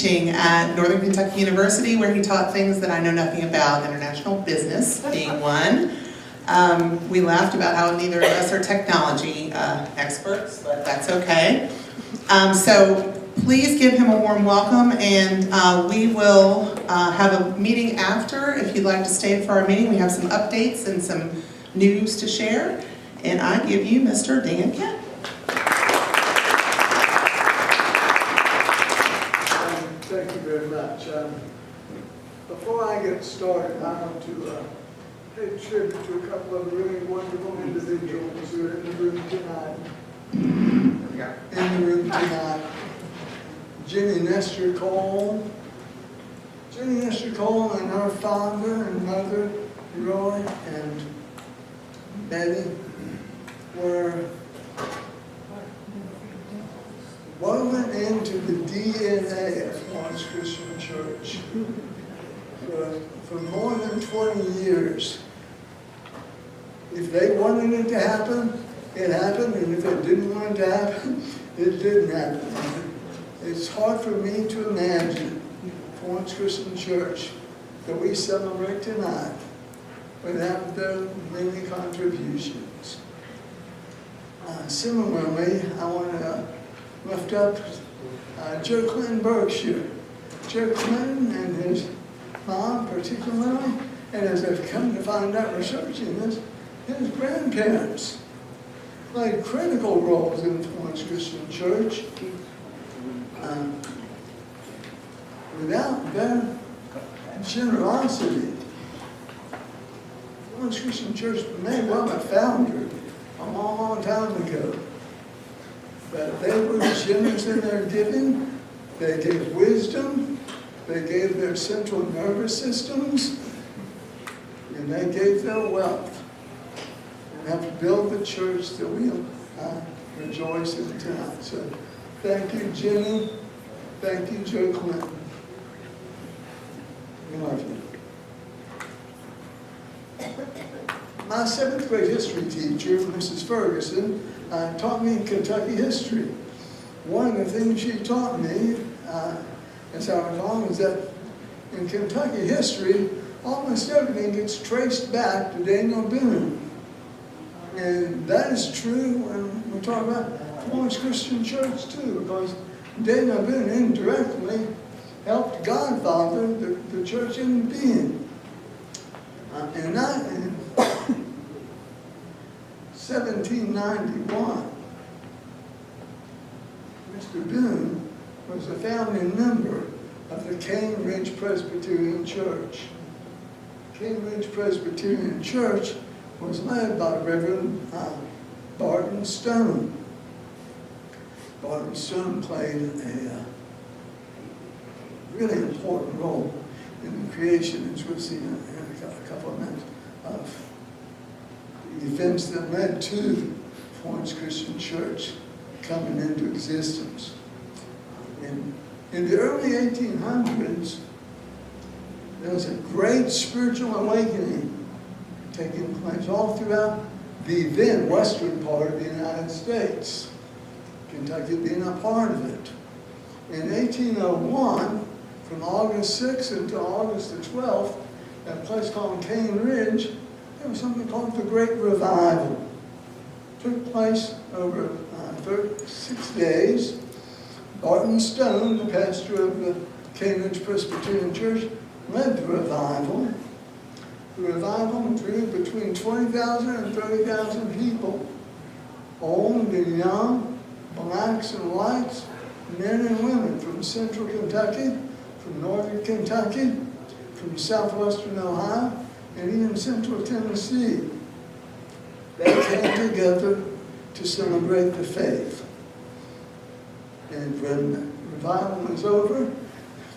teaching at Northern Kentucky University, where he taught things that I know nothing about, international business being one. We laughed about how neither of us are technology experts, but that's okay. So please give him a warm welcome, and we will have a meeting after. If you'd like to stay for our meeting, we have some updates and some news to share. And I give you Mr. Dan Kemp. Thank you very much. Before I get started, I want to pay tribute to a couple of really wonderful individuals who are in the room tonight. Jenny Nestor Cole. Jenny Nestor Cole and her father and mother, Roy and Betty, were woven into the DNA of Florence Christian Church for more than 20 years. If they wanted it to happen, it happened, and if it didn't want it to happen, it didn't happen. It's hard for me to imagine Florence Christian Church that we celebrate tonight without their many contributions. Similarly, I want to lift up Joe Clinton Berkshire. Joe Clinton and his mom particularly, and as I've come to find out researching this, his grandparents played critical roles in Florence Christian Church. Without their generosity, Florence Christian Church may well have foundered a long, long time ago. But they were generous in their giving. They gave wisdom. They gave their central nervous systems. And they gave their wealth. And have built the church that we rejoice in tonight. So thank you, Jenny. Thank you, Joe Clinton. We love you. My 7th grade history teacher, Mrs. Ferguson, taught me Kentucky history. One of the things she taught me, as I recall, was that in Kentucky history, almost everything gets traced back to Daniel Boone. And that is true when we talk about Florence Christian Church too, because Daniel Boone indirectly helped Godfather the church in being. In 1791, Mr. Boone was a founding member of the Cane Ridge Presbyterian Church. Cane Ridge Presbyterian Church was led by Reverend Barton Stone. Barton Stone played a really important role in the creation, as we'll see in a couple of minutes, of the events that led to Florence Christian Church coming into existence. In the early 1800s, there was a great spiritual awakening taking place all throughout the then western part of the United States, Kentucky being a part of it. In 1801, from August 6th until August the 12th, at a place called Cane Ridge, there was something called the Great Revival. It took place over 6 days. Barton Stone, the pastor of the Cane Ridge Presbyterian Church, led the revival. The revival drew between 20,000 and 30,000 people, old and young, blacks and whites, men and women from central Kentucky, from northern Kentucky, from southwestern Ohio, and even central Tennessee. They came together to celebrate the faith. And when the revival was over,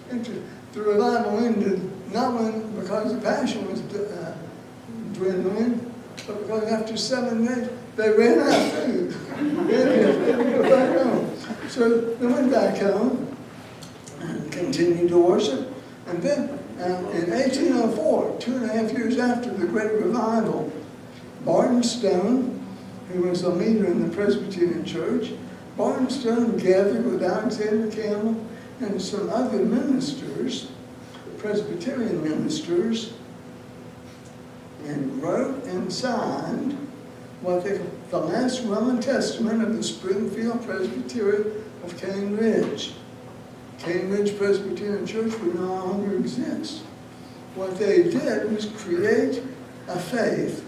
the revival ended not because the passion was dwindling, but because after 7 days, they ran out of food. They had to go back home. So they went back home and continued to worship. And then in 1804, 2.5 years after the Great Revival, Barton Stone, who was a leader in the Presbyterian Church, Barton Stone gathered with Alexander Campbell and some other ministers, Presbyterian ministers, and wrote and signed what they call the last Roman Testament of the Springfield Presbytery of Cane Ridge. Cane Ridge Presbyterian Church would no longer exist. What they did was create a faith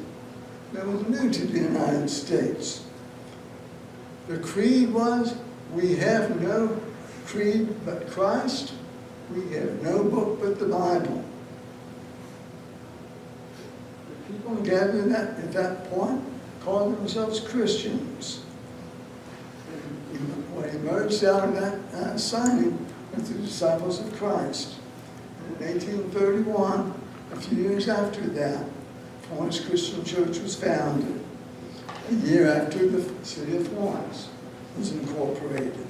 that was new to the United States. The creed was, we have no creed but Christ, we have no book but the Bible. The people gathered at that point called themselves Christians. And what emerged out of that signing was the disciples of Christ. And in 1831, a few years after that, Florence Christian Church was founded. A year after the city of Florence was incorporated.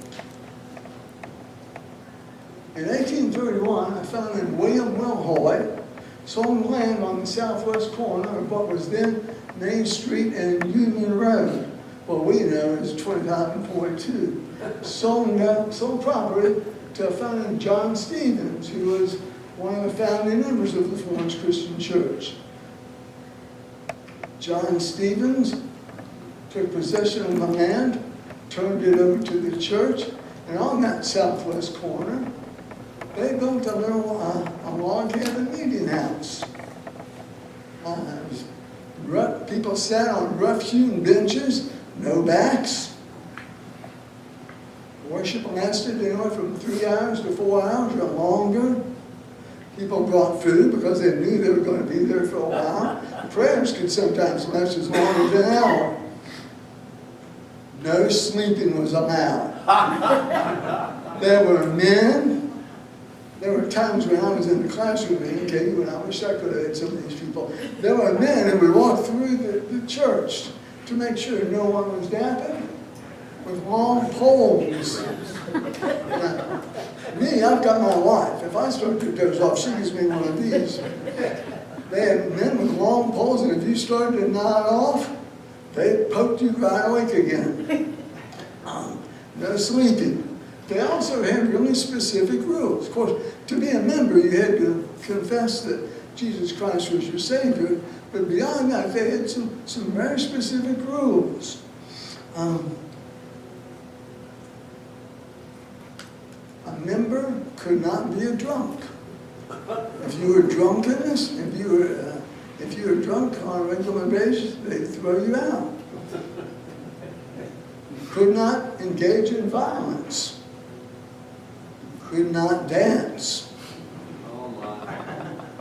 In 1831, a fellow named William Wilhoit sold land on the southwest corner of what was then Main Street and Union Road, what we know as 25 and 42. Sold property to a fellow named John Stevens, who was one of the founding members of the Florence Christian Church. John Stevens took possession of the land, turned it over to the church, and on that southwest corner, they built a little log cabin meeting house. People sat on rough-hewn benches, no backs. Worship lasted anywhere from 3 hours to 4 hours or longer. People brought food because they knew they were going to be there for a while. Prayers could sometimes last as long as an hour. No sleeping was allowed. There were men. There were times when I was in the classroom in KU, and I wish I could have had some of these people. There were men who would walk through the church to make sure no one was napping with long poles. Me, I've got my wife. If I start to doze off, she gives me one of these. They had men with long poles, and if you started to nod off, they poked you right awake again. No sleeping. They also had really specific rules. Of course, to be a member, you had to confess that Jesus Christ was your Savior. But beyond that, they had some very specific rules. A member could not be a drunk. If you were drunkenness, if you were drunk on a regular basis, they'd throw you out. You could not engage in violence. You could not dance. Oh my.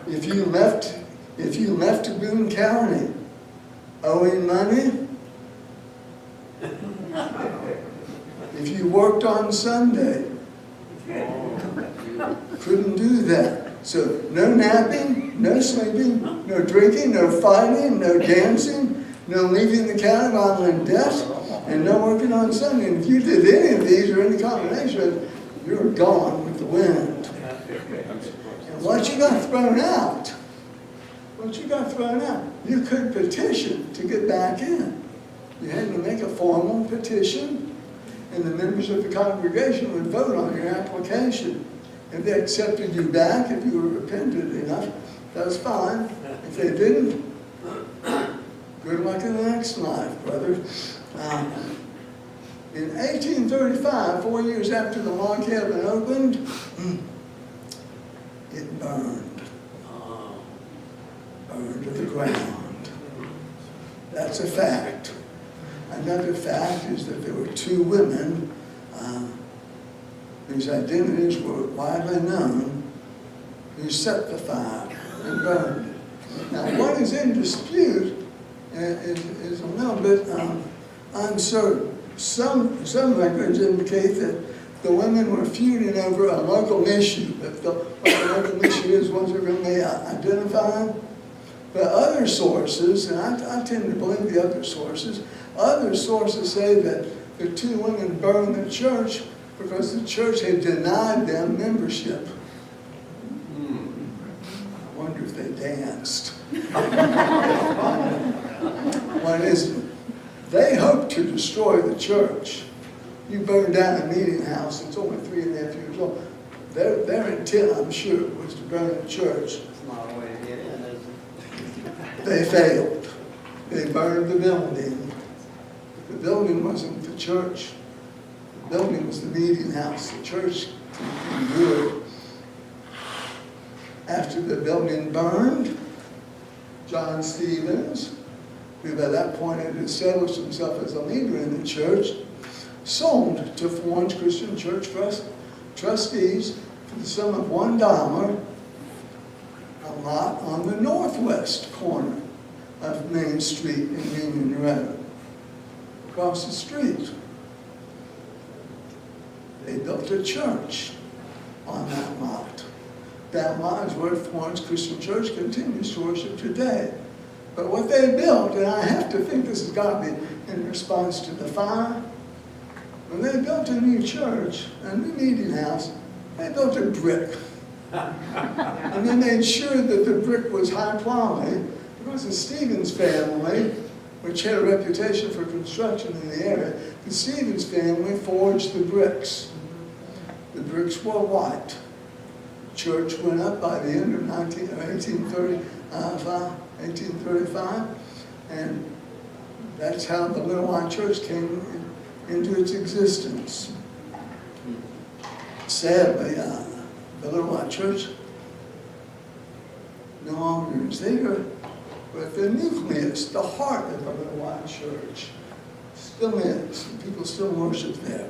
If you left Boone County owing money, if you worked on Sunday, couldn't do that. So no napping, no sleeping, no drinking, no fighting, no dancing, no leaving the county while in debt, and no working on Sunday. And if you did any of these or any combination, you were gone with the wind. And once you got thrown out, you could petition to get back in. You had to make a formal petition, and the members of the congregation would vote on your application. If they accepted you back, if you were repentant enough, that was fine. If they didn't, good luck in the next life, brother. In 1835, 4 years after the log cabin opened, it burned. Burned to the ground. That's a fact. Another fact is that there were two women whose identities were widely known, who set the fire and burned it. Now, what is in dispute is a little bit uncertain. Some records indicate that the women were feuding over a local issue. What the local issue is wasn't really identified. But other sources, and I tend to believe the other sources say that the two women burned the church because the church had denied them membership. I wonder if they danced. What is it? They hoped to destroy the church. You burn down a meeting house, it's only 3.5 years old. their intent, I'm sure, was to burn the church. That's not the way to get in, is it? They failed. They burned the building. The building wasn't the church. The building was the meeting house. The church can do it. After the building burned, John Stevens, who by that point had established himself as a leader in the church, sold to Florence Christian Church trustees for the sum of $1 a lot on the northwest corner of Main Street and Union Road, across the street. They built a church on that lot. That lot is where Florence Christian Church continues to worship today. But what they built, and I have to think this has got to be in response to the fire, when they built a new church, a new meeting house, they built a brick. And then they ensured that the brick was high quality, because the Stevens family, which had a reputation for construction in the area, the Stevens family forged the bricks. The bricks were white. The church went up by the end of 1835, and that's how the Little White Church came into its existence. Sadly, the Little White Church no longer is there, but the nucleus, the heart of the Little White Church, still is, and people still worship there.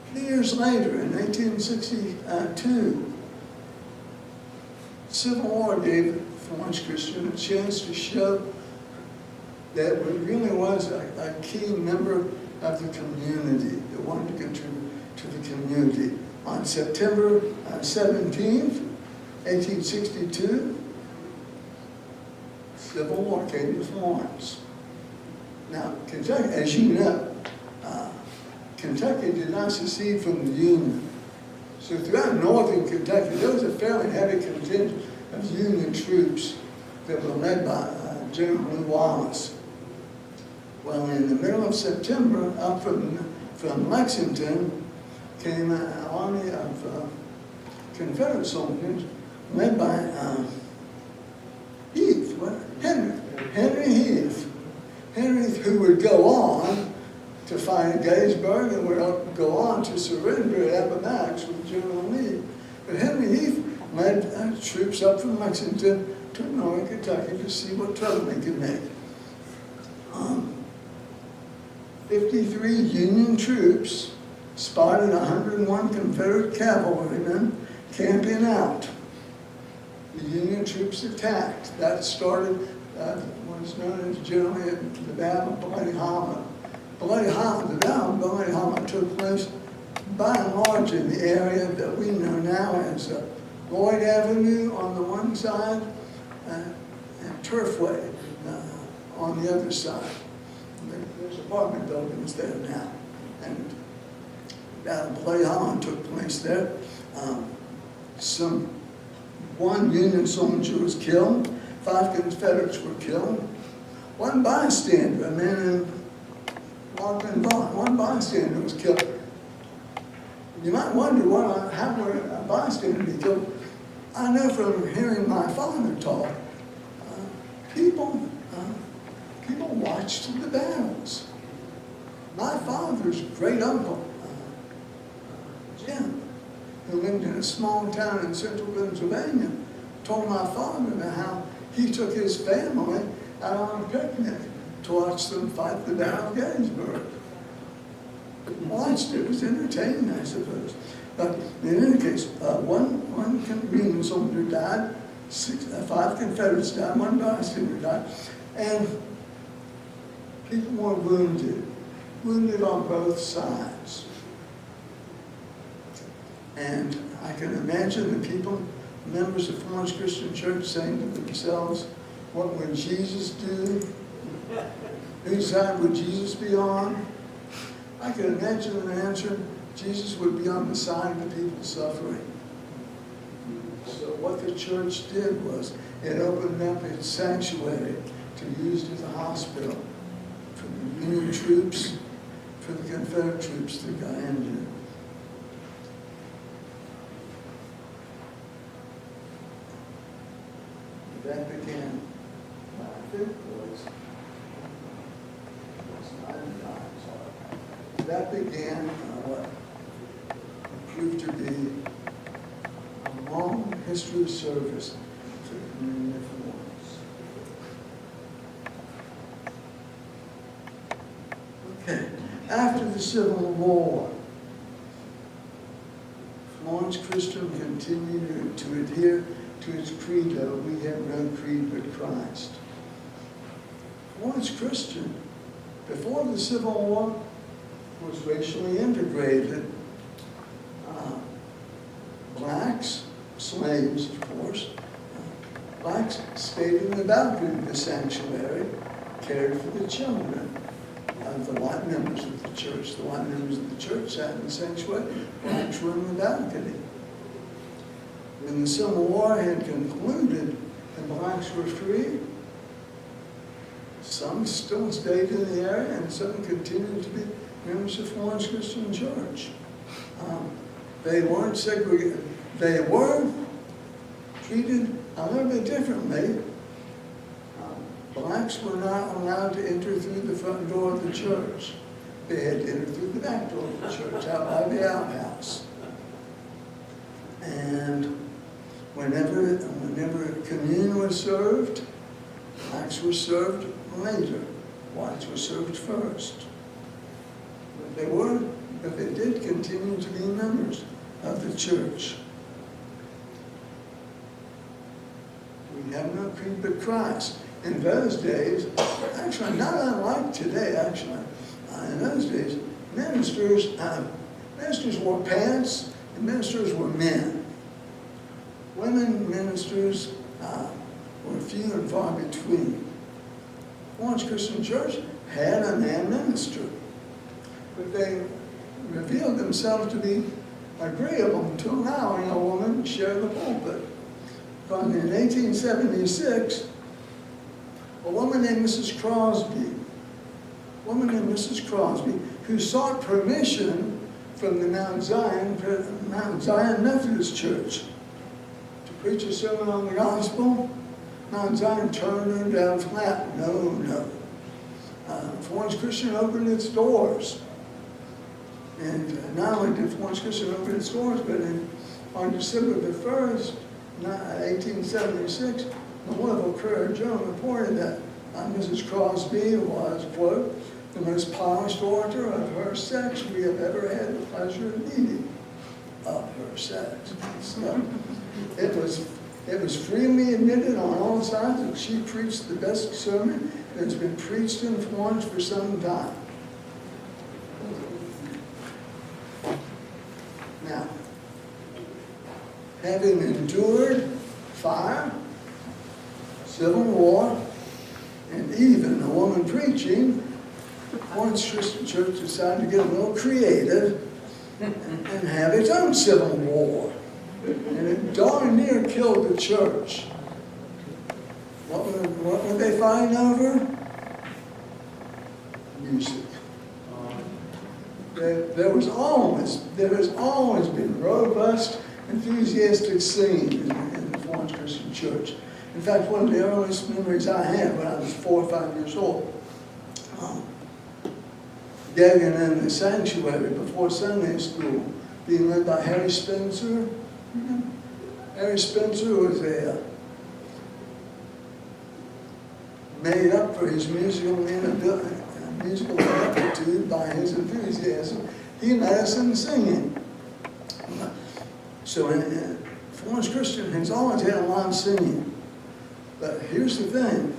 A few years later, in 1862, Civil War gave Florence Christian a chance to show that it really was a key member of the community that wanted to contribute to the community. On September 17th, 1862, Civil War came to Florence. Now, Kentucky, as you know, Kentucky did not secede from the Union. So throughout northern Kentucky, there was a fairly heavy contingent of Union troops that were led by General Wallace. Well, in the middle of September, up from Lexington, came an army of Confederate soldiers led by Henry Heath. Henry, who would go on to fight Gettysburg and would go on to surrender at Appomattox with General Lee. But Henry Heath led troops up from Lexington to northern Kentucky to see what trouble they could make. 53 Union troops spotted 101 Confederate cavalrymen camping out. The Union troops attacked. That started what is known as generally the Battle of Bloody Hollow. The Battle of Bloody Hollow took place by and large in the area that we know now as Lloyd Avenue on the one side and Turfway on the other side. There's apartment buildings there now. And Battle of Bloody Hollow took place there. One Union soldier was killed. 5 Confederates were killed. One bystander, a man named Martin Vaughn, one bystander was killed. You might wonder how would a bystander be killed? I know from hearing my father talk, people watched the battles. My father's great uncle, Jim, who lived in a small town in central Pennsylvania, told my father about how he took his family out on a picnic to watch them fight the Battle of Gettysburg. Watched it was entertaining, I suppose. But in any case, one Union soldier died, 5 Confederates died, 1 bystander died, and people were wounded on both sides. And I can imagine the people, members of Florence Christian Church, saying to themselves, what would Jesus do? Whose side would Jesus be on? I can imagine an answer, Jesus would be on the side of the people suffering. So what the church did was, it opened up its sanctuary to use as a hospital for the Union troops, for the Confederate troops that got injured. that began, I think was 99, sorry. That began what proved to be a long history of service to the community of Florence. Okay, after the Civil War, Florence Christian continued to adhere to its credo, we have no creed but Christ. Florence Christian, before the Civil War, was racially integrated. Blacks, slaves of course, blacks stayed in the balcony of the sanctuary, cared for the children of the white members of the church. The white members of the church sat in the sanctuary, blacks were in the balcony. When the Civil War had concluded and blacks were free, some still stayed in the area and some continued to be members of Florence Christian Church. They weren't segregated. They were treated a little bit differently. Blacks were not allowed to enter through the front door of the church. They had to enter through the back door of the church, out by the outhouse. And whenever communion was served, blacks were served later. Whites were served first. But they did continue to be members of the church. We have no creed but Christ. In those days, actually not unlike today, actually, in those days, ministers wore pants and ministers were men. Women ministers were few and far between. Florence Christian Church had a man minister, but they revealed themselves to be agreeable to allowing a woman to share the pulpit. Because in 1876, a woman named Mrs. Crosby, who sought permission from the Mount Zion Methodist Church to preach a sermon on the gospel, Mount Zion turned her down flat. No. Florence Christian opened its doors. And not only did Florence Christian open its doors, but on December the 1st, 1876, the Louisville Courier-Journal reported that Mrs. Crosby was, quote, the most polished orator of her sex we have ever had the pleasure of meeting. Of her sex. So it was freely admitted on all sides that she preached the best sermon that's been preached in Florence for some time. Now, having endured fire, Civil War, and even a woman preaching, Florence Christian Church decided to get a little creative and have its own Civil War. And it darn near killed the church. What were they fighting over? Music. There has always been robust, enthusiastic singing in the Florence Christian Church. In fact, one of the earliest memories I had when I was 4 or 5 years old, gathering in the sanctuary before Sunday school, being led by Harry Spencer. Harry Spencer was made up for his musical aptitude by his enthusiasm. He led us in singing. So Florence Christian has always had a lot of singing. But here's the thing.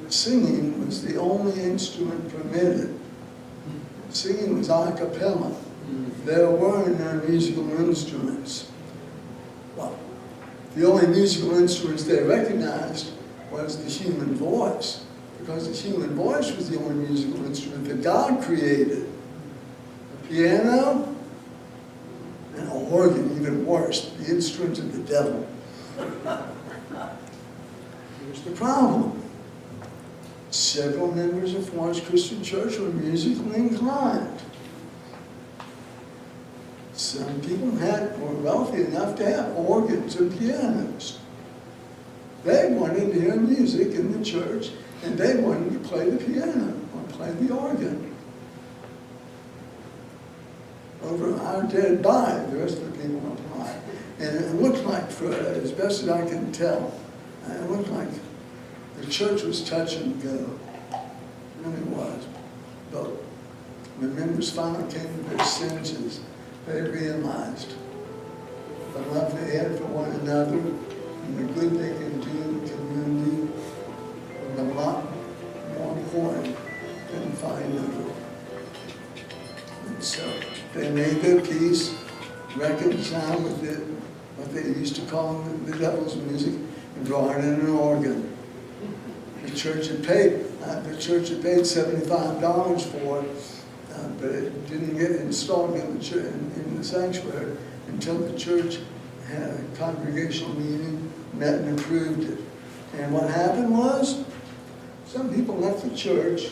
Singing was the only instrument permitted. Singing was a cappella. There were no musical instruments. Well, the only musical instruments they recognized was the human voice, because the human voice was the only musical instrument that God created. A piano and an organ, even worse, the instrument of the devil. Here's the problem. Several members of Florence Christian Church were musically inclined. Some people were wealthy enough to have organs and pianos. wanted to hear music in the church, and they wanted to play the piano or play the organ. Over our dead body, the rest of the people applied. And it looked like, as best as I can tell, it looked like the church was touch and go. It really was. But when members finally came to their senses, they realized the love they had for one another and the good they can do in the community was a lot more important than financial. And so they made their peace, reconciled with it, what they used to call the devil's music, and brought in an organ. The church had paid $75 for it, but it didn't get installed in the church, in the sanctuary until the church had a congregational meeting, met and approved it. And what happened was, some people left the church,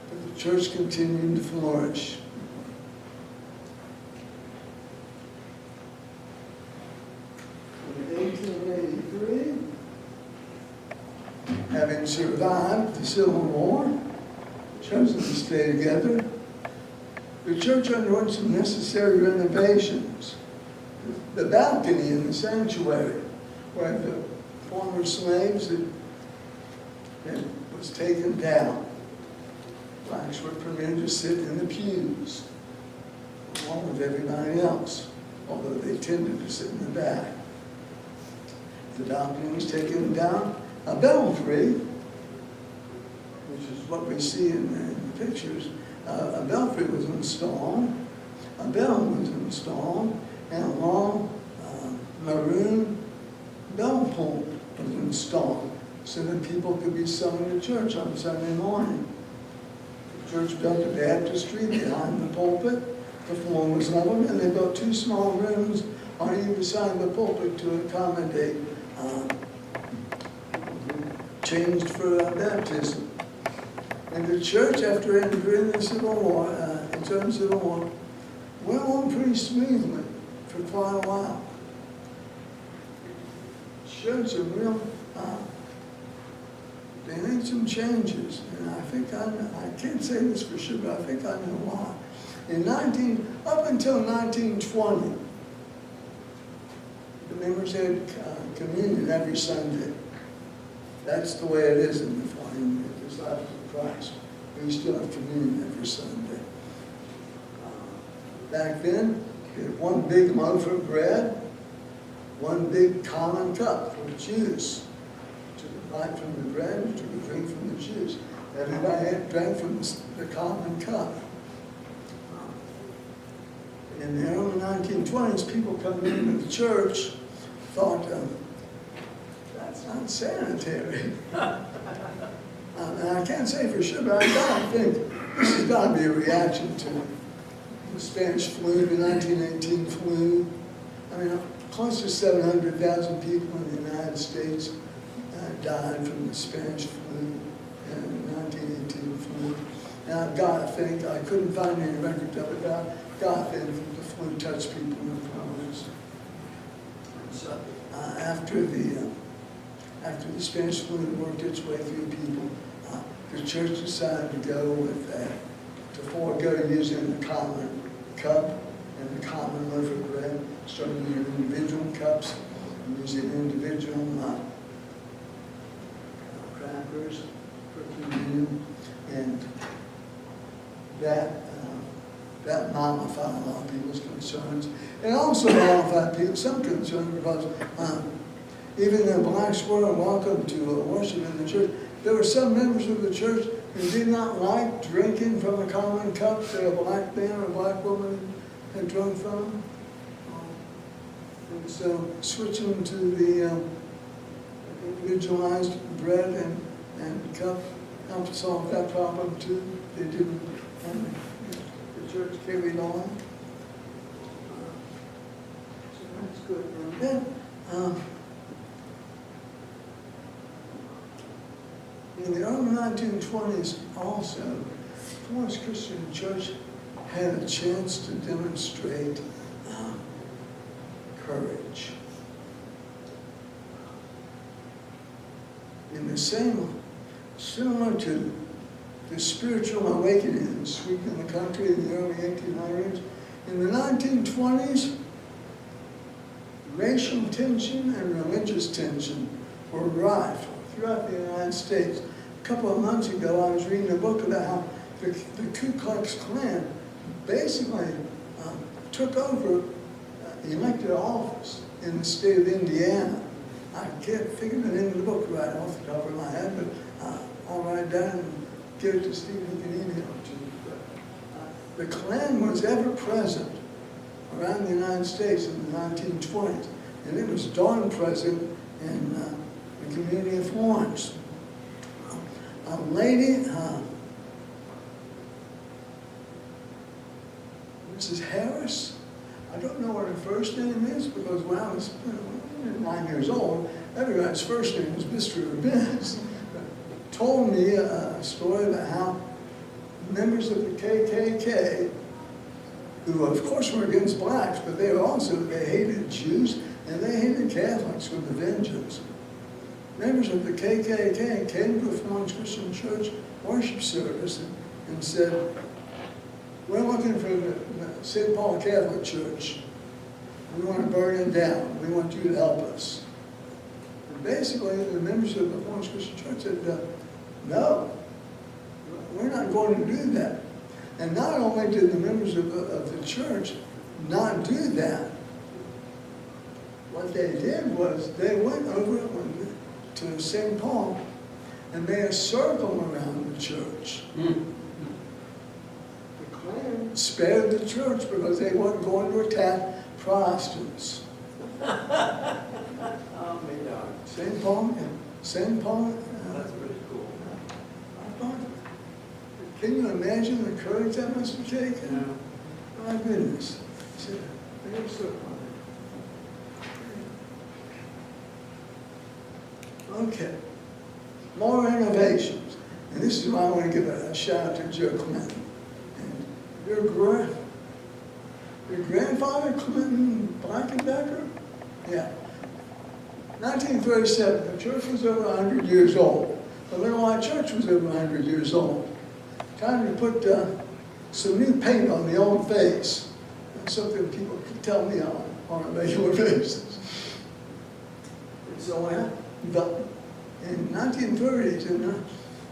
but the church continued to flourish. In 1883, having survived the Civil War, chosen to stay together, the church underwent some necessary renovations. The balcony in the sanctuary, where the former slaves was taken down. Blacks were permitted to sit in the pews, along with everybody else, although they tended to sit in the back. The balcony was taken down. A belfry, which is what we see in the pictures, a belfry was installed, a bell was installed, and a long maroon bell pull was installed so that people could be sung to church on Sunday morning. The church built a baptistry behind the pulpit. The floor was level, and they built 2 small rooms on either side of the pulpit to accommodate changed for baptism. And the church, after entering the Civil War, went on pretty smoothly for quite a while. Showed some real, they made some changes, and I think I can't say this for sure, but I think I know why. Up until 1920, the members had communion every Sunday. That's the way it is in the disciples of Christ. We still have communion every Sunday. Back then, you had one big loaf of bread, one big common cup for juice. You took a bite from the bread, you took a drink from the juice. Everybody drank from the common cup. In the early 1920s, people coming into the church thought, that's not sanitary. And I can't say for sure, but I gotta think this has got to be a reaction to the Spanish flu, the 1918 flu. I mean, close to 700,000 people in the United States died from the Spanish flu and the 1918 flu. And I've got to think, I couldn't find any record of it, but I've got to think the flu touched people in the province. So after the Spanish flu worked its way through people, the church decided to go with that, to forego using the common cup and the common loaf of bread, started using individual cups, using individual crackers for communion, and that mollified a lot of people's concerns. It also mollified some concerns because even though blacks were welcome to worship in the church, there were some members of the church who did not like drinking from a common cup that a black man or a black woman had drunk from. And so switching to the individualized bread and cup helped solve that problem too. They didn't, the church carried on. So that's good. And then, in the early 1920s also, Florence Christian Church had a chance to demonstrate courage. in the same, similar to the spiritual awakening sweeping the country in the early 1800s. In the 1920s, racial tension and religious tension were rife throughout the United States. A couple of months ago, I was reading a book about how the Ku Klux Klan basically took over elected office in the state of Indiana. I can't figure the name of the book right off the top of my head, but I'll write it down and give it to Steve, he can email it to you. But, the Klan was ever present around the United States in the 1920s, and it was darn present in the community of Florence. A lady, Mrs. Harris, I don't know what her first name is, because when I was 9 years old, everybody's first name was Mr. or Miss. Told me a story about how members of the KKK, who of course were against blacks, but they hated Jews and they hated Catholics with a vengeance. Members of the KKK came to a Florence Christian Church worship service and said, "We're looking for the St. Paul Catholic Church. We want to burn it down. We want you to help us." And basically, the members of the Florence Christian Church said, "No, we're not going to do that." And not only did the members of the church not do that, what they did was they went over to St. Paul and made a circle around the church. The Klan spared the church because they weren't going to attack Protestants. Oh, me darn. St. Paul, That's pretty cool. I thought, can you imagine the courage that must have taken? My goodness. See, they were so funny. Okay. More innovations. And this is why I want to give a shout out to Joe Clinton. And your grandfather, Clinton Blankenbecker? Yeah. 1937, the church was over 100 years old. The Little White Church was over 100 years old. Time to put some new paint on the old face. That's something people tell me on a regular basis. So in 1930s,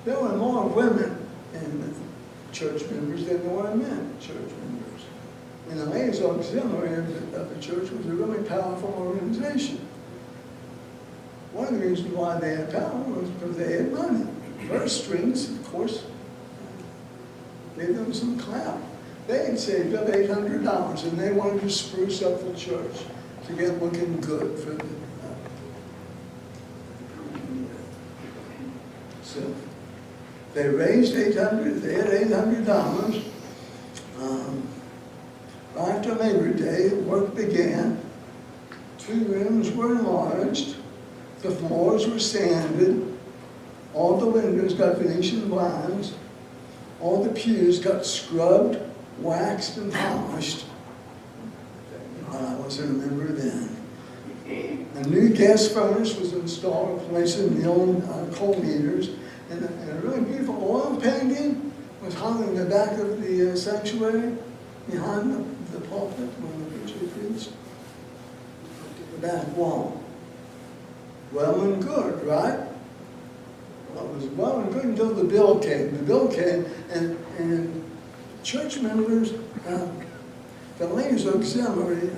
there were more women in church members than there were men church members. And the ladies' auxiliary of the church was a really powerful organization. One of the reasons why they had power was because they had money. Purse strings, of course, gave them some clout. They had saved up $800 and they wanted to spruce up the church to get looking good for the so they raised $800, they had $800. After Labor Day, work began. 2 rooms were enlarged. The floors were sanded. All the windows got Venetian blinds. All the pews got scrubbed, waxed, and polished. I wasn't a member then. A new gas furnace was installed, replacing the old coal heaters. And a really beautiful oil painting was hung in the back of the sanctuary, behind the pulpit when the preacher preached, to the back wall. Well and good, right? Well, it was well and good until the bill came. The bill came, and church members, the ladies' auxiliary,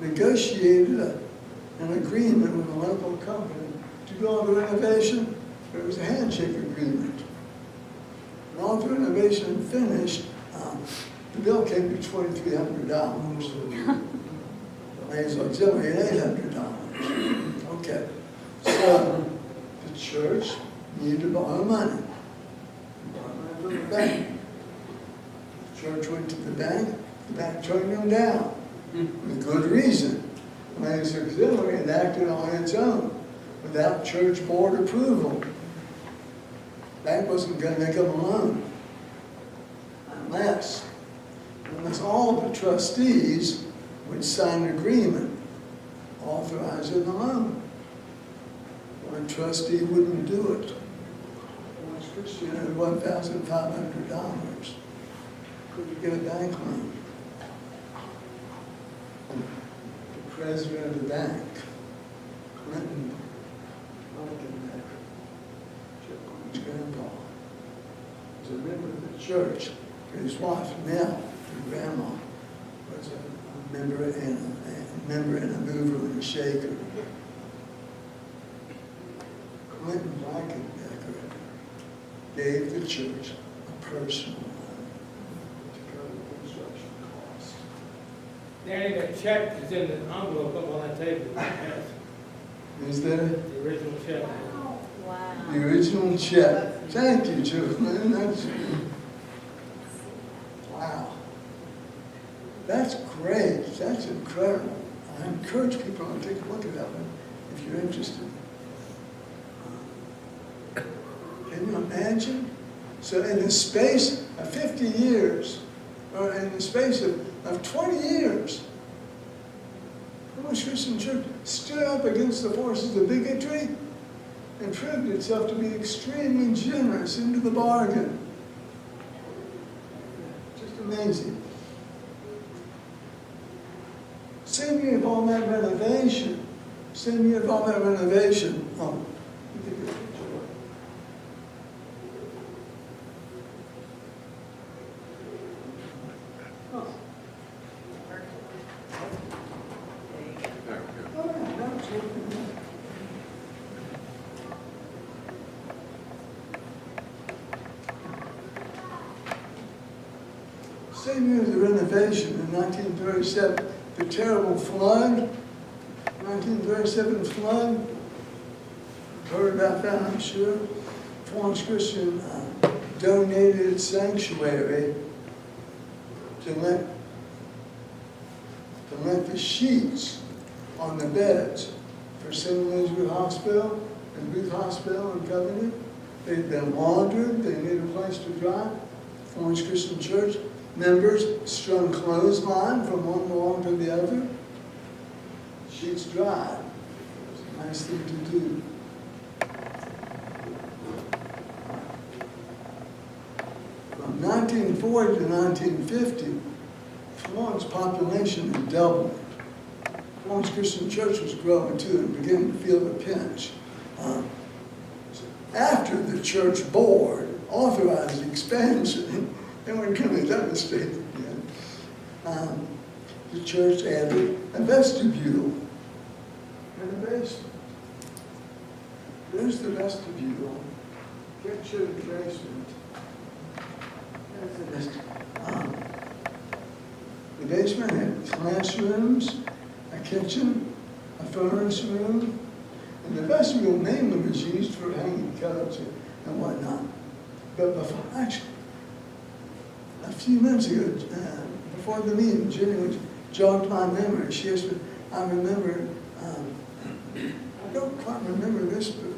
negotiated an agreement with a local company to do all the renovation. It was a handshake agreement. And all the renovation finished, the bill came to $2,300. The ladies' auxiliary had $800. Okay. So the church needed to borrow money. Borrow money from the bank. The church went to the bank turned them down. With good reason. The ladies' auxiliary had acted on its own without church board approval. The bank wasn't going to make them a loan unless all the trustees would sign an agreement authorizing the loan. Our trustee wouldn't do it. Florence Christian had $1,500. Couldn't get a bank loan. The president of the bank, Clinton, Chip-Boone's grandpa, was a member of the church. His wife, Nell, her grandma, was a member and a mover and a shaker. Clinton Blankenbecker gave the church a personal loan to cover the construction costs. Danny, that check is in the envelope up on that table. Yes, Is there the original check. Wow. the original check? Thank you, Joe. That's, wow. That's great. That's incredible. I encourage people to take a look at that one if you're interested. Can you imagine? So in the space of 50 years, or in the space of 20 years, Florence Christian Church stood up against the forces of bigotry and proved itself to be extremely generous into the bargain. Just amazing. Same year of all that renovation, oh, let me take a picture. Oh. Oh, yeah, that was working well. Same year as the renovation in 1937, the terrible flood, 1937 flood, heard about that, I'm sure. Florence Christian donated sanctuary to let the sheets on the beds for St. Elizabeth Hospital and Booth Hospital and Covenant. They'd been laundered, they needed a place to dry. Florence Christian Church members strung clothesline from one wall to the other. Sheets dried. It was a nice thing to do. From 1940 to 1950, Florence population had doubled. Florence Christian Church was growing too and beginning to feel the pinch. After the church board authorized expansion, and we're going to demonstrate it again, the church added a vestibule and a basement. There's the vestibule. Get you the basement. There's the vestibule. The basement had classrooms, a kitchen, a furnace room, and the vestibule mainly was used for hanging coats and whatnot. But before, actually, a few minutes ago, before the meeting, Jenny jogged my memory. She asked me, I remember, I don't quite remember this, but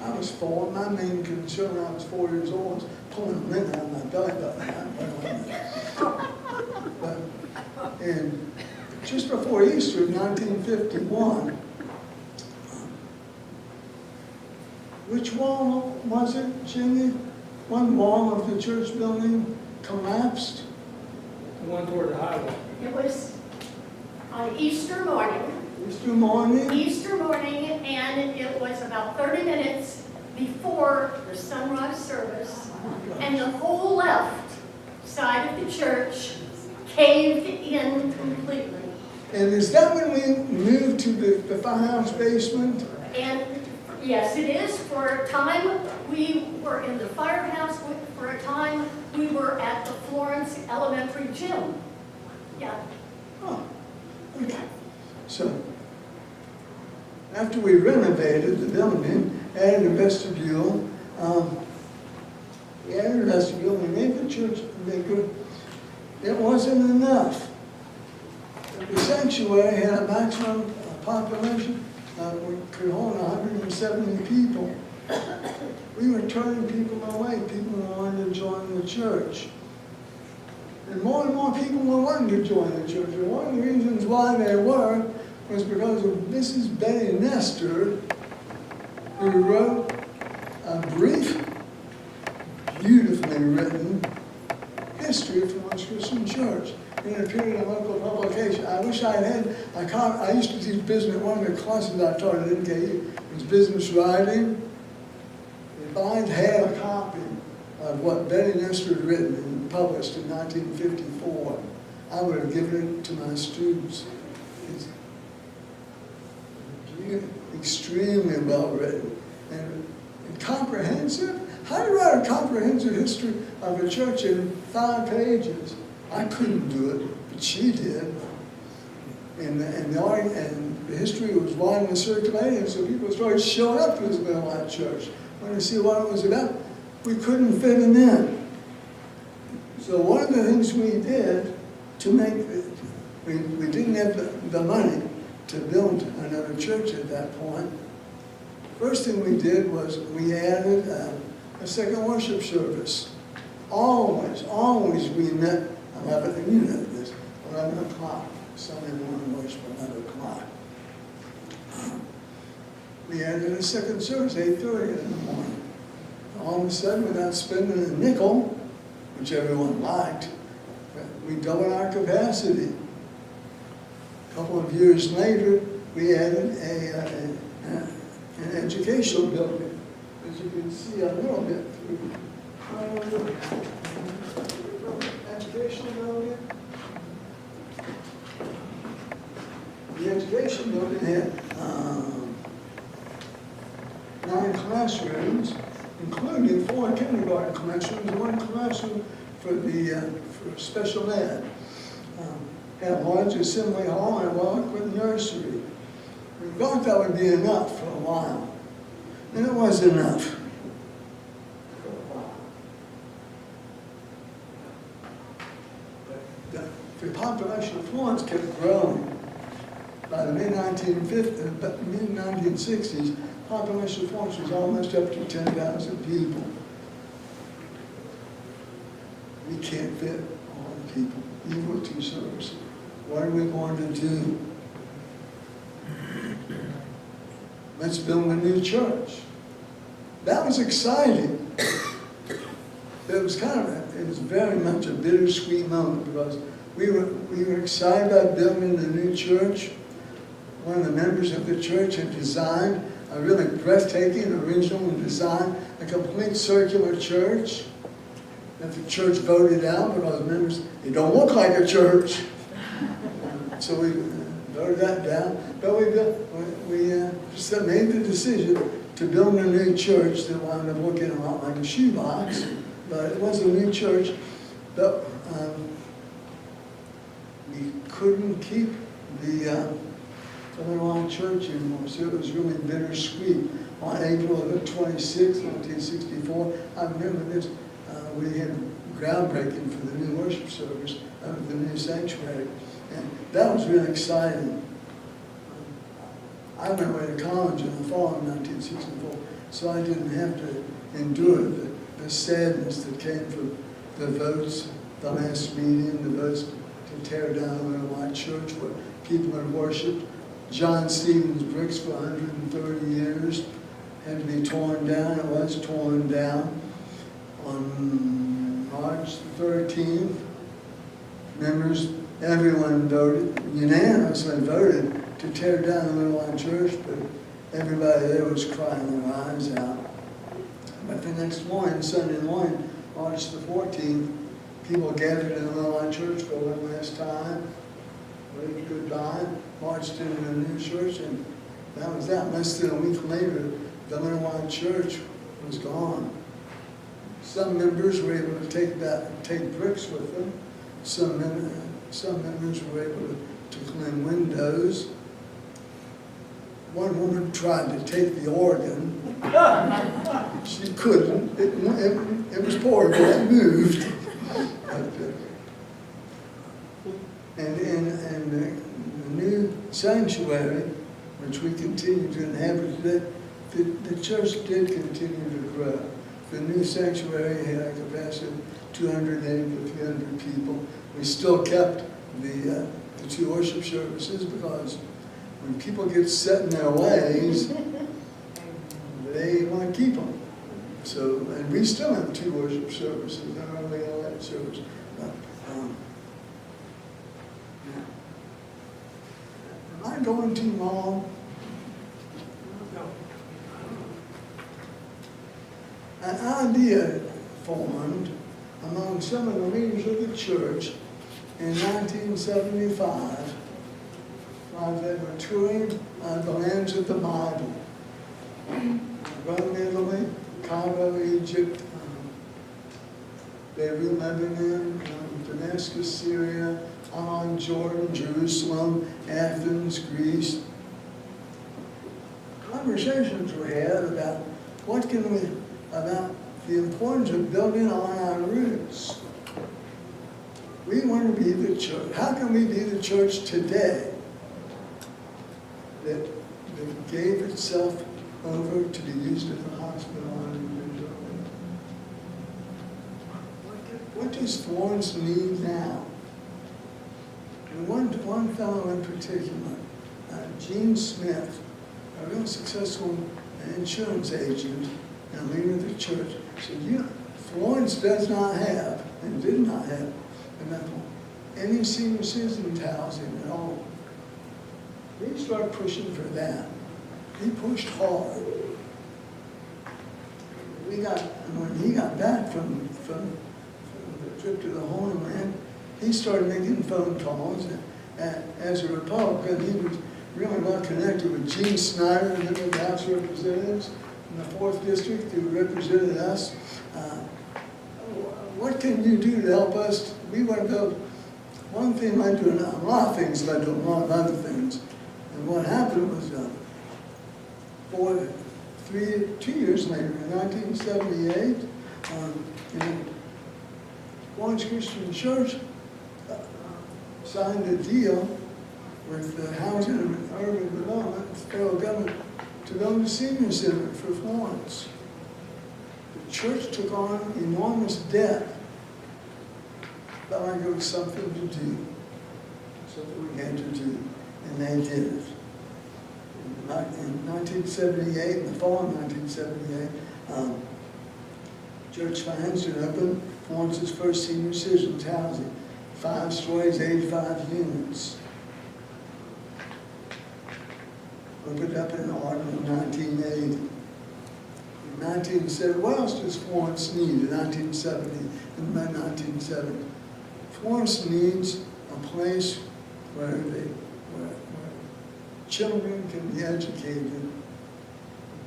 I was 4. My main concern when I was 4 years old was pulling a lint out of my belly button. And just before Easter of 1951, which wall was it, Jenny? One wall of the church building collapsed. The one toward the highway. It was on Easter morning, and it was about 30 minutes before the sunrise service, and the whole left side of the church caved in completely. And is that when we moved to the firehouse basement? And yes, it is. For a time, we were in the firehouse. For a time, we were at the Florence Elementary Gym. Yeah. Oh, okay. So, after we renovated the building, added a vestibule, we made the church bigger. It wasn't enough. The sanctuary had a maximum population. We could hold 170 people. We were turning people away, people who wanted to join the church. And more people were wanting to join the church. And one of the reasons why they were was because of Mrs. Betty Nestor, we wrote a brief, beautifully written history of Florence Christian Church. And it appeared in a local publication. I wish I had a copy. I used to teach business. One of the classes I taught at NKU was business writing. If I'd had a copy of what Betty Nestor had written and published in 1954, I would have given it to my students. It's extremely well written and comprehensive. How do you write a comprehensive history of a church in 5 pages? I couldn't do it, but she did. And the history was widely circulated, so people started showing up to this Middle White Church. Wanted to see what it was about. We couldn't fit them in. So one of the things we did to make it, we didn't have the money to build another church at that point. First thing we did was we added a second worship service. Always we met 11, and you know this, 11 o'clock, Sunday morning worship, 11 o'clock. We added a second service, 8:30 in the morning. All of a sudden, without spending a nickel, which everyone liked, we doubled our capacity. A couple of years later, we added an educational building, as you can see a little bit through. Educational building. The education building had 9 classrooms, including 4 kindergarten classrooms, and 1 classroom for special ed. Had a large assembly hall and a well-equipped nursery. We thought that would be enough for a while, and it was enough. The population of Florence kept growing. By the mid-1960s, population of Florence was almost up to 10,000 people. We can't fit all the people, even with 2 services. What are we going to do? Let's build a new church. That was exciting. It was very much a bittersweet moment because we were excited about building a new church. One of the members of the church had designed a really breathtaking, original design, a complete circular church that the church voted out because members, it don't look like a church. So we voted that down. But we just made the decision to build a new church that wound up looking a lot like a shoebox. But it was a new church. But we couldn't keep the Little Church anymore, so it was really bittersweet. On April 26, 1964, I remember this, we had groundbreaking for the new worship service of the new sanctuary, and that was really exciting. I went away to college in the fall of 1964, so I didn't have to endure the sadness that came from the votes, the last meeting, the votes to tear down the Little White Church where people had worshipped. John Stevens bricks for 130 years had to be torn down. It was torn down. On March 13th, everyone unanimously voted to tear down the Little White Church, but everybody there was crying their eyes out. But the next morning, Sunday morning, March the 14th, people gathered in the Little White Church for one last time, waved goodbye, marched into the new church, and that was that. Less than a week later, the Little White Church was gone. Some members were able to take bricks with them. Some members were able to clean windows. One woman tried to take the organ. She couldn't. It was portable. It moved. And the new sanctuary, which we continue to inhabit, the church did continue to grow. The new sanctuary had a capacity of 280 to 300 people. We still kept the 2 worship services because when people get set in their ways, they they want to keep them. So, and we still have 2 worship services, not only all that service. But, am I going too long? An idea formed among some of the leaders of the church in 1975 while they were touring the lands of the Bible. Rome, Italy, Cairo, Egypt, Beirut, Lebanon, Damascus, Syria, Amman, Jordan, Jerusalem, Athens, Greece. Conversations were had about about the importance of building on our roots. We want to be the church. How can we be the church today that gave itself over to be used as a hospital on individual? What does Florence need now? And one fellow in particular, Gene Smith, a real successful insurance agent and leader of the church, said, Florence does not have, and did not have, any senior citizens housing at all. He started pushing for that. He pushed hard. When he got back from the trip to the Holy Land, he started making phone calls. And as a Republican, he was really well connected with Gene Snyder, a member of the House of Representatives in the 4th District, who represented us. What can you do to help us? We want to build one thing I do, a lot of things I do, a lot of other things. And what happened was, 2 years later, in 1978, Florence Christian Church signed a deal with the Housing and Urban Development, the federal government, to build a senior center for Florence. The church took on enormous debt. Felt like it was something to do, something we had to do, and they did it. In 1978, in the fall of 1978, church financed and opened Florence's first senior citizens housing, 5 stories, 85 units. Opened up in autumn of 1980. In 1970, what else does Florence need in 1970, in the mid-1970s? Florence needs a place where children can be educated in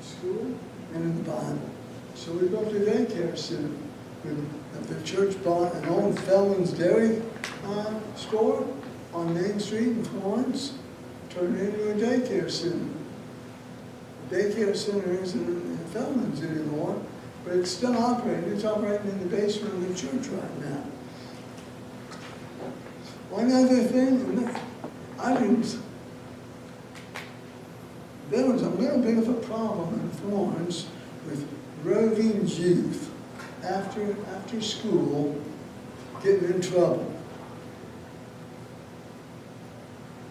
school and in the Bible. So we built a daycare center. The church bought an old Felon's Dairy store on Main Street in Florence, turned it into a daycare center. The daycare center isn't in Felon's anymore, but it's still operating. It's operating in the basement of the church right now. One other thing, there was a little bit of a problem in Florence with roving youth after school getting in trouble.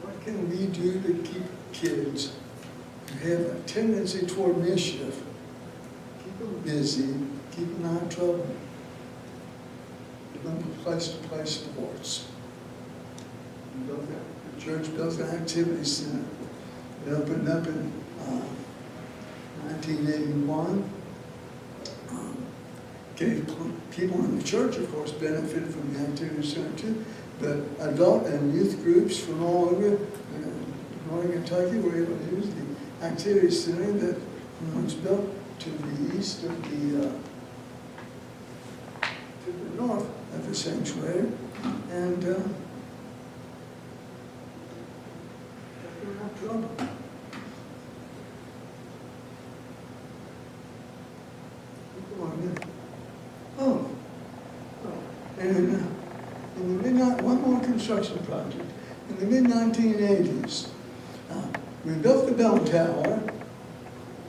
What can we do to keep kids who have a tendency toward mischief, keep them busy, keep them out of trouble, give them place-to-play sports? The church built an activity center. It opened up in 1981. People in the church, of course, benefited from the activity center too, but adult and youth groups from all over northern Kentucky were able to use the activity center that was built to the east of the north of the sanctuary, and trouble. And in the one more construction project. In the mid-1980s, we built the bell tower.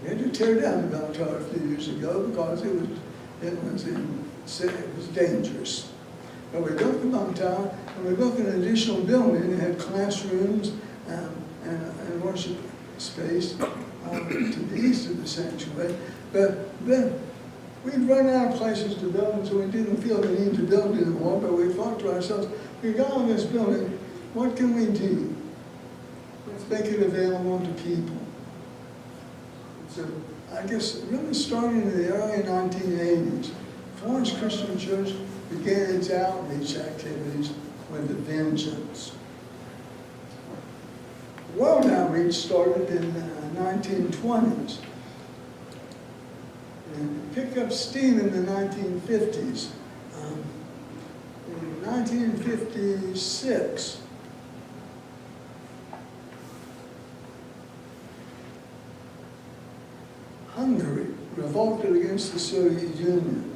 We had to tear down the bell tower a few years ago because it was dangerous. But we built the bell tower, and we built an additional building. It had classrooms and worship space to the east of the sanctuary. But then we'd run out of places to build, so we didn't feel the need to build anymore, but we thought to ourselves, we got on this building, what can we do? Let's make it available to people. So I guess really starting in the early 1980s, Florence Christian Church began its outreach activities with a vengeance. World outreach started in the 1920s and picked up steam in the 1950s. In 1956, Hungary revolted against the Soviet Union.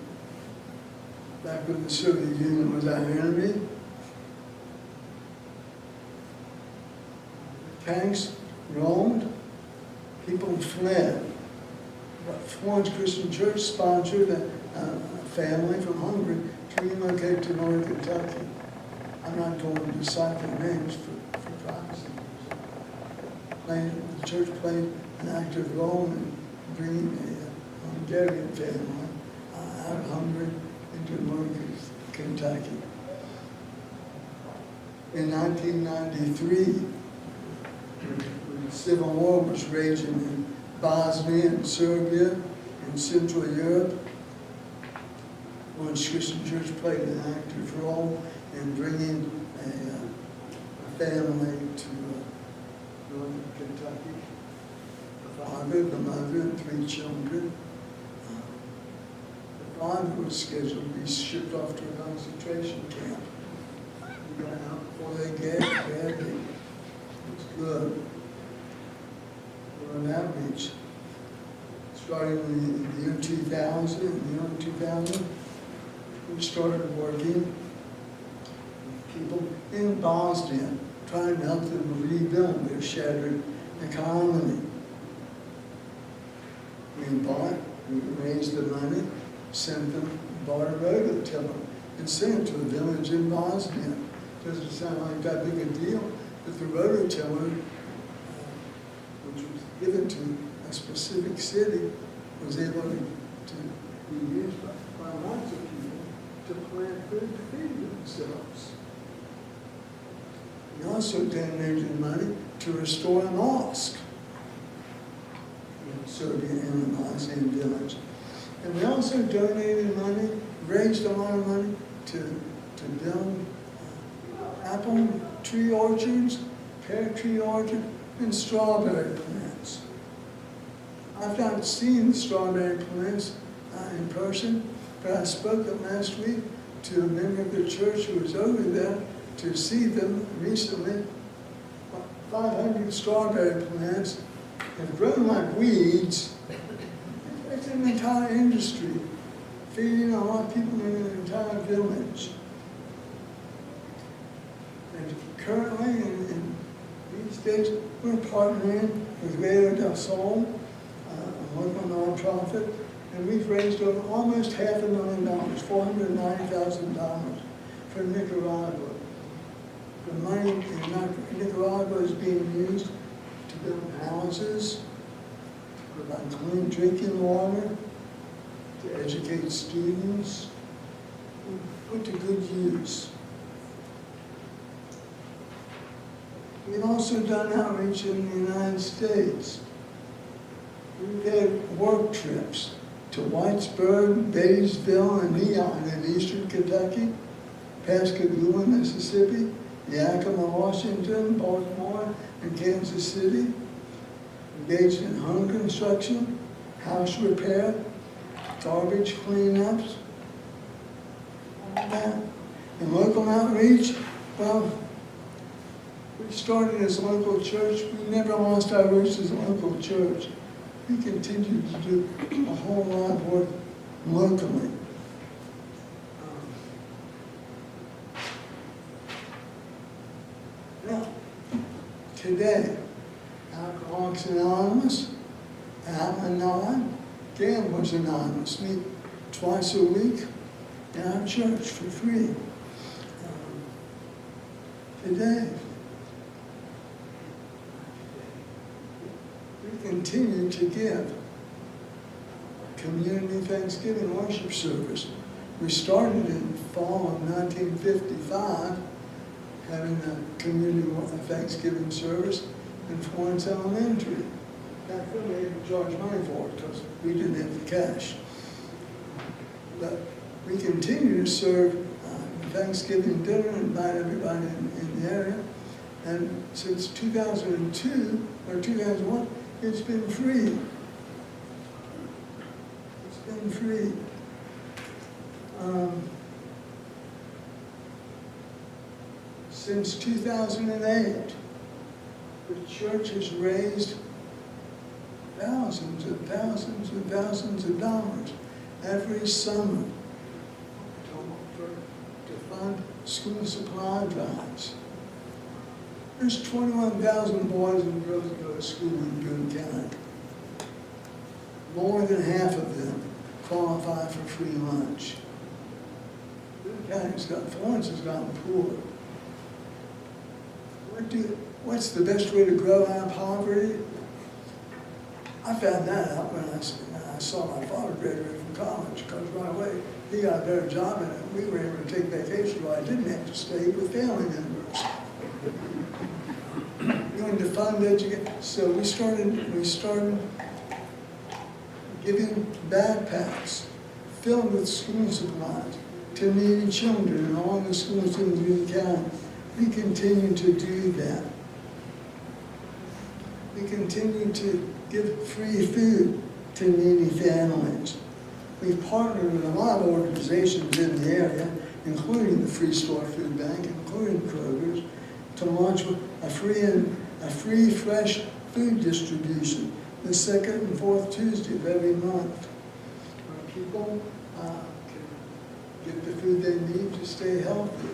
Back when the Soviet Union was our enemy, tanks roamed, people fled. But Florence Christian Church sponsored a family from Hungary to relocate to Northern Kentucky. I'm not going to decipher names for privacy. The church played an active role in bringing a Hungarian family out of Hungary into Northern Kentucky. In 1993, when the Civil War was raging in Bosnia and Serbia and Central Europe, Florence Christian Church played an active role in bringing a family to Northern Kentucky. The father, the mother, and 3 children. The father was scheduled to be shipped off to a concentration camp. He got out before they get badly. It was good. An outreach starting in the year 2000. In the year 2000, we started working with people in Bosnia, trying to help them rebuild their shattered economy. We raised the money, sent them, bought a rototiller, and sent it to a village in Bosnia. Doesn't sound like that big a deal, but the rototiller, which was given to a specific city, was able to be used by lots of people to plant food to feed themselves. We also donated money to restore a mosque in Serbia and the Bosnian village. And we also donated money, raised a lot of money to build apple tree orchards, pear tree orchards, and strawberry plants. I've not seen the strawberry plants in person, but I spoke last week to a member of the church who was over there to see them recently. 500 strawberry plants have grown like weeds. It's an entire industry, feeding a lot of people in an entire village. And currently, in these days, we're partnering with Radio del Sol, a local nonprofit, and we've raised over almost $500,000, $490,000 for Nicaragua. The money in Nicaragua is being used to build houses, to provide clean drinking water, to educate students, put to good use. We've also done outreach in the United States. We've had work trips to Whitesburg, Batesville, and Neon in eastern Kentucky, Pascagoula, Mississippi, Yakima, Washington, Baltimore, and Kansas City. Engaged in home construction, house repair, garbage cleanups, all that. And local outreach, well, we started as a local church. We never lost our roots as a local church. We continue to do a whole lot of work locally. Now, today, Alcoholics Anonymous, Al-Anon, Gamblers Anonymous meet twice a week in our church for free. we continue to give community Thanksgiving worship service. We started in fall of 1955, having a community Thanksgiving service in Florence Elementary. Back then, they didn't charge money for it because we didn't have the cash. But we continue to serve Thanksgiving dinner and invite everybody in the area. And since 2002 or 2001, it's been free. It's been free. Since 2008, the church has raised thousands and thousands and thousands of dollars every summer to fund school supply drives. There's 21,000 boys and girls that go to school in Boone County. More than half of them qualify for free lunch. Boone County's Florence has gotten poor. What's the best way to grow out of poverty? I found that out when I saw my father graduate from college, because right away he got a better job and we were able to take vacation while I didn't have to stay with family members. Going to fund education. So we started giving backpacks filled with school supplies to needy children in all the schools in Boone County. We continue to do that. We continue to give free food to needy families. We've partnered with a lot of organizations in the area, including the Free Store Food Bank, including Kroger's, to launch a free fresh food distribution the second and fourth Tuesday of every month, where people can get the food they need to stay healthy.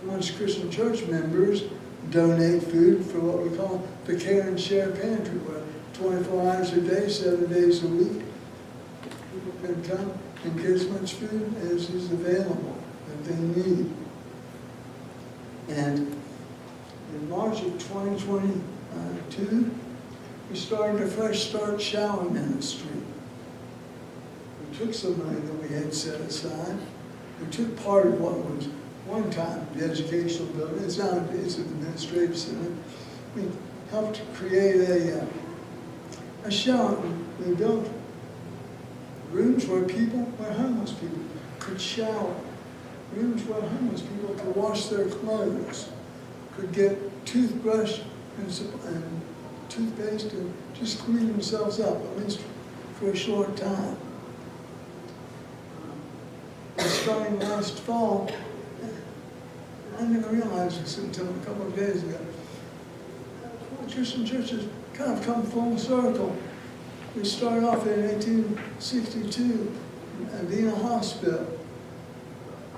Florence Christian Church members donate food for what we call the Care and Share Pantry, where 24 hours a day, 7 days a week, people can come and get as much food as is available that they need. And in March of 2022, we started a Fresh Start Shower Ministry. We took some money that we had set aside. We took part of what was one time the educational building. It's now it's an administrative center. We helped create a shower. We built rooms where homeless people could shower. Rooms where homeless people could wash their clothes, could get toothbrush and toothpaste and just clean themselves up, at least for a short time. Starting last fall, I didn't realize this until a couple of days ago, Christian churches kind of come full circle. We started off in 1862 at being a hospital.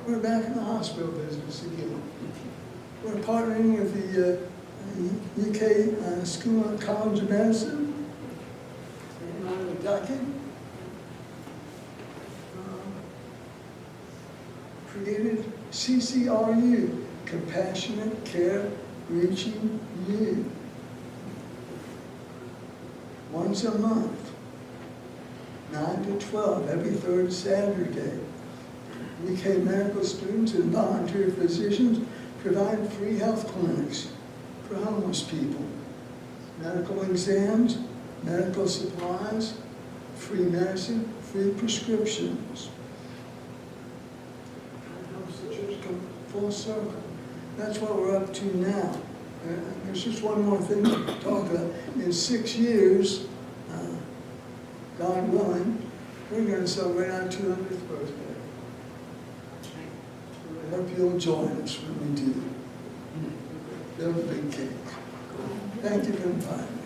We're back in the hospital business again. We're partnering with the UK School of College of Medicine in Kentucky. Created CCRU, Compassionate Care Reaching You. Once a month, 9 to 12, every third Saturday. UK medical students and volunteer physicians provide free health clinics for homeless people. Medical exams, medical supplies, free medicine, free prescriptions. That helps the church come full circle. That's what we're up to now. There's just one more thing to talk about. In 6 years, God willing, we're going to celebrate our 200th birthday. I hope you'll join us when we do. Build a big cake. Thank you for inviting me.